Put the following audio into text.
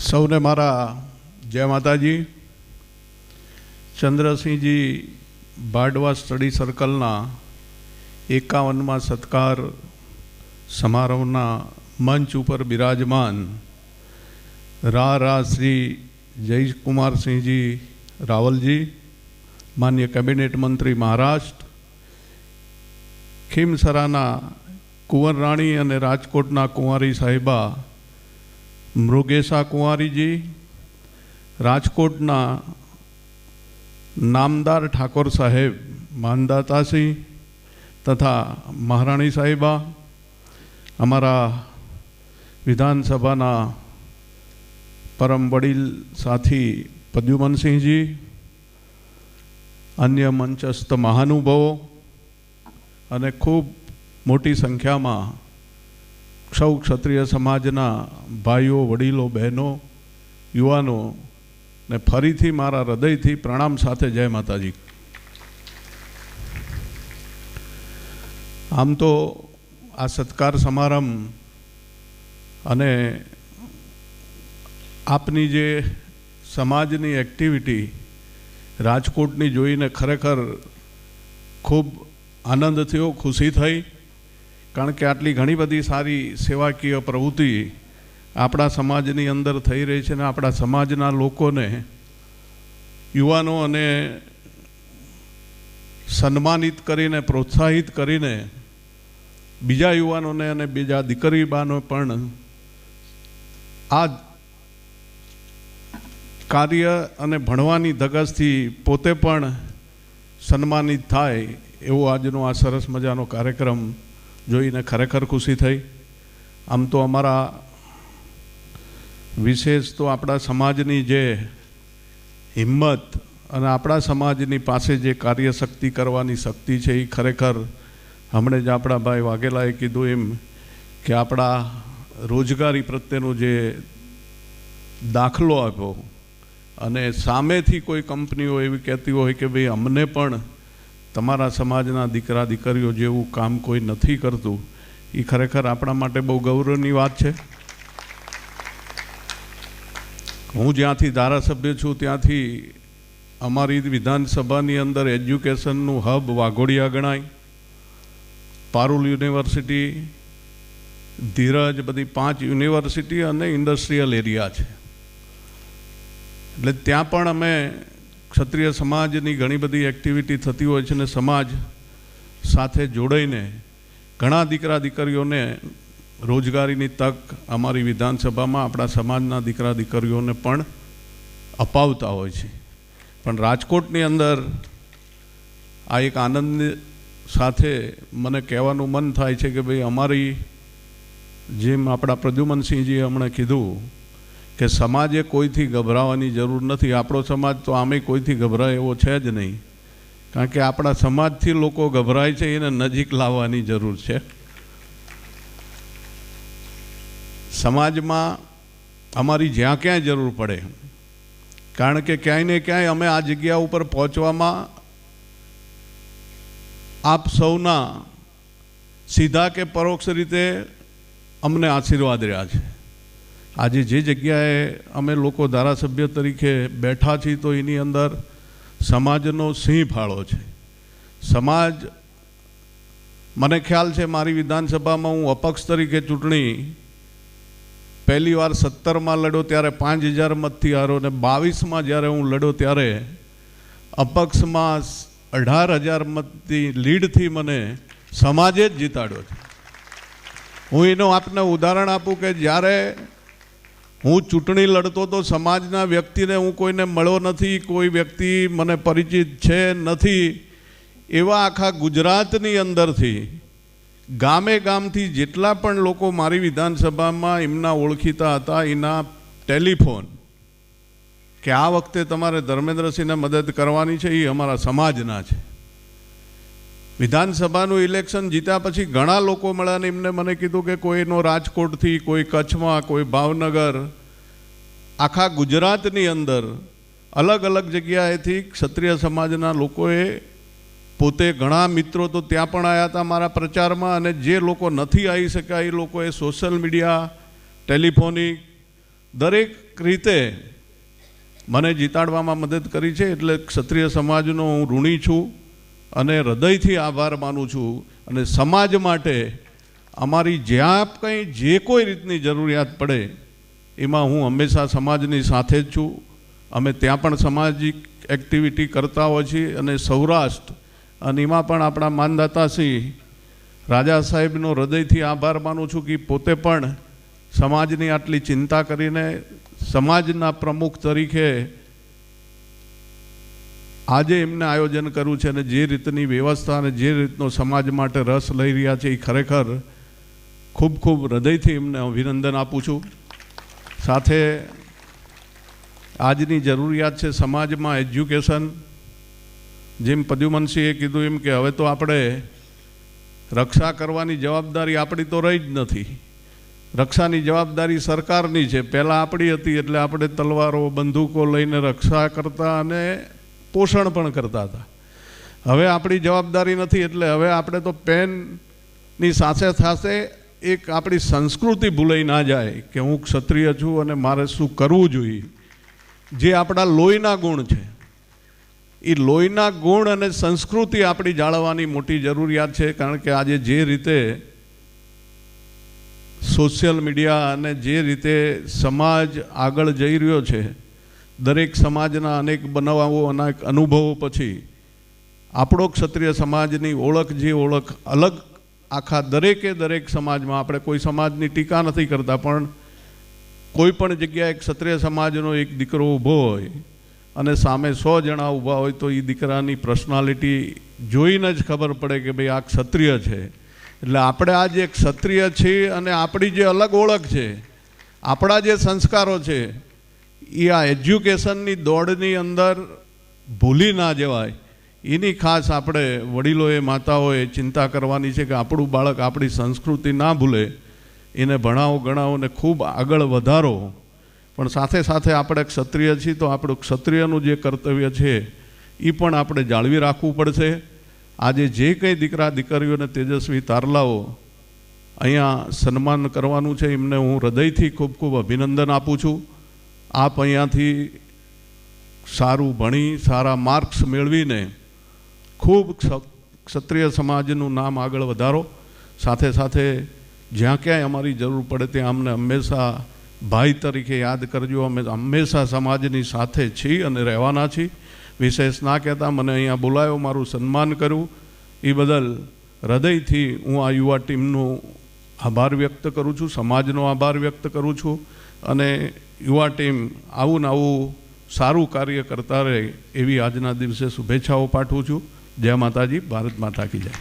સૌને મારા જય માતાજી. ચંદ્રસિંહજી બાડવા સ્ટડી સર્કલના 51મા સત્કાર સમારોહના મંચ ઉપર બિરાજમાન શ્રી જયકુમારસિંહજી રાવલજી, માન્ય કેબિનેટ મંત્રી મહારાષ્ટ્ર, ખીમસરાના કુંવરરાણી અને રાજકોટના કુંવારી સાહેબા મૃગેશા કુંવારીજી, રાજકોટના નામદાર ઠાકોર સાહેબ માનદાતાસિંહ તથા મહારાણી સાહેબા, અમારા વિધાનસભાના પરમ વડીલ સાથી પ્રદ્યુમનસિંહજી, અન્ય મંચસ્થ મહાનુભાવો અને ખૂબ મોટી સંખ્યામાં સૌ ક્ષત્રિય સમાજના ભાઈઓ, વડીલો, બહેનો, યુવાનો ને ફરીથી મારા હૃદયથી પ્રણામ સાથે જય માતાજી. આમ તો આ સત્કાર સમારંભ અને આપની જે સમાજની એક્ટિવિટી રાજકોટની જોઈને ખરેખર ખૂબ આનંદ થયો, ખુશી થઈ. કારણ કે આટલી ઘણી બધી સારી સેવાકીય પ્રવૃત્તિ આપણા સમાજની અંદર થઈ રહી છે ને આપણા સમાજના લોકોને, યુવાનો અને સન્માનિત કરીને, પ્રોત્સાહિત કરીને બીજા યુવાનોને અને બીજા દીકરી બાનો પણ આ કાર્ય અને ભણવાની ધગશથી પોતે પણ સન્માનિત થાય એવો આજનો આ સરસ મજાનો કાર્યક્રમ જોઈને ખરેખર ખુશી થઈ. આમ તો અમારા વિશેષ તો આપણા સમાજની જે હિંમત અને આપણા સમાજની પાસે જે કાર્યશક્તિ કરવાની શક્તિ છે એ ખરેખર હમણે જ આપણા ભાઈ વાઘેલાએ કીધું એમ કે આપણા રોજગારી પ્રત્યેનો જે દાખલો આપ્યો અને સામેથી કોઈ કંપનીઓ એવી કહેતી હોય કે ભાઈ અમને પણ તમારા સમાજના દીકરા દીકરીઓ જેવું કામ કોઈ નથી કરતું, એ ખરેખર આપણા માટે બહુ ગૌરવની વાત છે. હું જ્યાંથી ધારાસભ્ય છું ત્યાંથી અમારી વિધાનસભાની અંદર એજ્યુકેશનનું હબ વાઘોડિયા ગણાય. પારુલ યુનિવર્સિટી, ધીરજ, બધી 5 યુનિવર્સિટી અને ઇન્ડસ્ટ્રીયલ એરિયા છે. એટલે ત્યાં પણ અમે ક્ષત્રિય સમાજની ઘણી બધી એક્ટિવિટી થતી હોય છે ને સમાજ સાથે જોડાઈને ઘણા દીકરા દીકરીઓને રોજગારીની તક અમારી વિધાનસભામાં આપણા સમાજના દીકરા દીકરીઓને પણ અપાવતા હોય છે. પણ રાજકોટની અંદર આ એક આનંદ સાથે મને કહેવાનું મન થાય છે કે ભાઈ અમારી, જેમ આપણા પ્રદ્યુમનસિંહજીએ હમણાં કીધું કે સમાજે કોઈથી ગભરાવાની જરૂર નથી. આપણો સમાજ તો આમે કોઈથી ગભરાય એવો છે જ નહીં. કારણ કે આપણા સમાજથી લોકો ગભરાય છે, એને નજીક લાવવાની જરૂર છે. સમાજમાં અમારી જ્યાં ક્યાંય જરૂર પડે, કારણ કે ક્યાંય ને ક્યાંય અમે આ જગ્યા ઉપર પહોંચવામાં આપ સૌના સીધા કે પરોક્ષ રીતે અમને આશીર્વાદ રહ્યા છે. આજે જે જગ્યાએ અમે લોકો ધારાસભ્ય તરીકે બેઠા છીએ તો એની અંદર સમાજનો સિંહ ફાળો છે. સમાજ, મને ખ્યાલ છે મારી વિધાનસભામાં હું અપક્ષ તરીકે ચૂંટણી પહેલી વાર 17માં લડ્યો ત્યારે 5000 મતથી હારો, અને 22માં જ્યારે હું લડ્યો ત્યારે અપક્ષમાં 18000 મતની લીડથી મને સમાજે જ જીતાડ્યો છે. હું એનું આપને ઉદાહરણ આપું કે જ્યારે હું ચૂંટણી લડતો તો સમાજના વ્યક્તિને હું કોઈને મળ્યો નથી, કોઈ વ્યક્તિ મને પરિચિત છે નથી. એવા આખા ગુજરાતની અંદરથી ગામે ગામથી જેટલા પણ લોકો મારી વિધાનસભામાં એમના ઓળખીતા હતા, એના ટેલિફોન કે આ વખતે તમારે ધર્મેન્દ્રસિંહને મદદ કરવાની છે, એ અમારા સમાજના છે. વિધાનસભાનું ઇલેક્શન જીત્યા પછી ઘણા લોકો મળ્યા ને એમને મને કીધું કે કોઈનો રાજકોટથી, કોઈ કચ્છમાં, કોઈ ભાવનગર, આખા ગુજરાતની અંદર અલગ અલગ જગ્યાએથી ક્ષત્રિય સમાજના લોકોએ પોતે ઘણા મિત્રો તો ત્યાં પણ આવ્યા હતા મારા પ્રચારમાં, અને જે લોકો નથી આવી શક્યા એ લોકોએ સોશિયલ મીડિયા, ટેલિફોનિક દરેક રીતે મને જીતાડવામાં મદદ કરી છે, એટલે ક્ષત્રિય સમાજનો હું ઋણી છું અને હૃદયથી આભાર માનું છું. અને સમાજ માટે અમારી જ્યાં કંઈ જે કોઈ રીતની જરૂરિયાત પડે એમાં હું હંમેશા સમાજની સાથે જ છું. અમે ત્યાં પણ સામાજિક એક્ટિવિટી કરતા હોય છીએ અને સૌરાષ્ટ્ર અને એમાં પણ આપણા માનદાતાશ્રી રાજા સાહેબનો હૃદયથી આભાર માનું છું કે પોતે પણ સમાજની આટલી ચિંતા કરીને સમાજના પ્રમુખ તરીકે આજે એમને આયોજન કર્યું છે અને જે રીતની વ્યવસ્થા અને જે રીતનો સમાજ માટે રસ લઈ રહ્યા છે એ ખરેખર ખૂબ ખૂબ હૃદયથી એમને અભિનંદન આપું છું. સાથે આજની જરૂરિયાત છે સમાજમાં એજ્યુકેશન. જેમ પ્રદ્યુમનસિંહે કીધું એમ કે હવે તો આપણે રક્ષા કરવાની જવાબદારી આપણી તો રહી જ નથી. રક્ષાની જવાબદારી સરકારની છે. પહેલાં આપણી હતી એટલે આપણે તલવારો બંદૂકો લઈને રક્ષા કરતા અને પોષણ પણ કરતા હતા. હવે આપણી જવાબદારી નથી એટલે હવે આપણે તો પેનની સાથે સાથે એક આપણી સંસ્કૃતિ ભૂલાઈ ના જાય કે હું ક્ષત્રિય છું અને મારે શું કરવું જોઈએ. જે આપણા લોહીના ગુણ છે એ લોહીના ગુણ અને સંસ્કૃતિ આપણી જાળવવાની મોટી જરૂરિયાત છે. કારણ કે આજે જે રીતે સોશિયલ મીડિયા અને જે રીતે સમાજ આગળ જઈ રહ્યો છે, દરેક સમાજના અનેક બનાવો અનેક અનુભવો પછી આપણો ક્ષત્રિય સમાજની ઓળખ જે ઓળખ અલગ આખા દરેક સમાજમાં, આપણે કોઈ સમાજની ટીકા નથી કરતા, પણ કોઈ પણ જગ્યાએ ક્ષત્રિય સમાજનો એક દીકરો ઊભો હોય અને સામે 100 જણા ઊભા હોય તો એ દીકરાની પર્સનાલિટી જોઈને જ ખબર પડે કે ભાઈ આ ક્ષત્રિય છે. એટલે આપણે આ જે ક્ષત્રિય છીએ અને આપણી જે અલગ ઓળખ છે, આપણા જે સંસ્કારો છે એ આ એજ્યુકેશનની દોડની અંદર ભૂલી ના જવાય એની ખાસ આપણે વડીલોએ માતાઓએ ચિંતા કરવાની છે કે આપણું બાળક આપણી સંસ્કૃતિ ના ભૂલે, એને ભણાવો ગણાવો ને ખૂબ આગળ વધારો. પણ સાથે સાથે આપણે ક્ષત્રિય છીએ તો આપણું ક્ષત્રિયનું જે કર્તવ્ય છે એ પણ આપણે જાળવી રાખવું પડશે. આજે જે કંઈ દીકરા દીકરીઓને તેજસ્વી તારલાઓ અહીંયા સન્માન કરવાનું છે એમને હું હૃદયથી ખૂબ ખૂબ અભિનંદન આપું છું. આપ અહીંયાથી સારું ભણી સારા માર્ક્સ મેળવીને ખૂબ ક્ષત્રિય સમાજનું નામ આગળ વધારો. સાથે સાથે જ્યાં ક્યાંય અમારી જરૂર પડે ત્યાં અમને હંમેશા ભાઈ તરીકે યાદ કરજો. અમે હંમેશા સમાજની સાથે છીએ અને રહેવાના છીએ. વિશેષ ના કહેતા મને અહીંયા બોલાયો, મારું સન્માન કર્યું એ બદલ હૃદયથી હું આ યુવા ટીમનો આભાર વ્યક્ત કરું છું, સમાજનો આભાર વ્યક્ત કરું છું. અને યુવા ટીમ આવું ને આવું સારું કાર્ય કરતા રહે એવી આજના દિવસે શુભેચ્છાઓ પાઠવું છું. જય માતાજી, ભારત માતા કી જય.